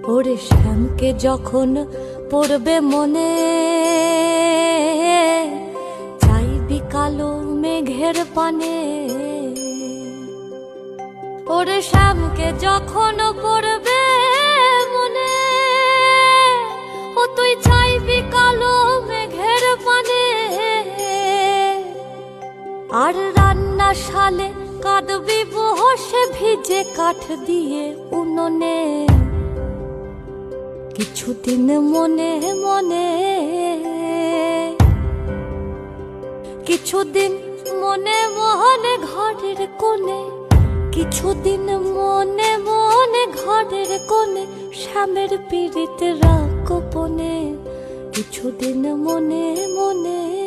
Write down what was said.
ওরে শ্যামকে যখন পড়বে মনে, চাইবি কালো মেঘের পানে। ওরে শ্যামকে যখন পড়বে মনে, ও তুই চাইবি কালো মেঘের পানে। আর রান্নাশালে কাঁদবি বসে ভিজে কাঠ দিয়ে উনুনে। কিছুদিন মনে মনে, কিছুদিন মনে মনে ঘরের কোণে, কিছুদিন মনে মনে ঘরের কোণে শ্যামের পীড়িত রাখ গোপনে। কিছুদিন মনে মনে।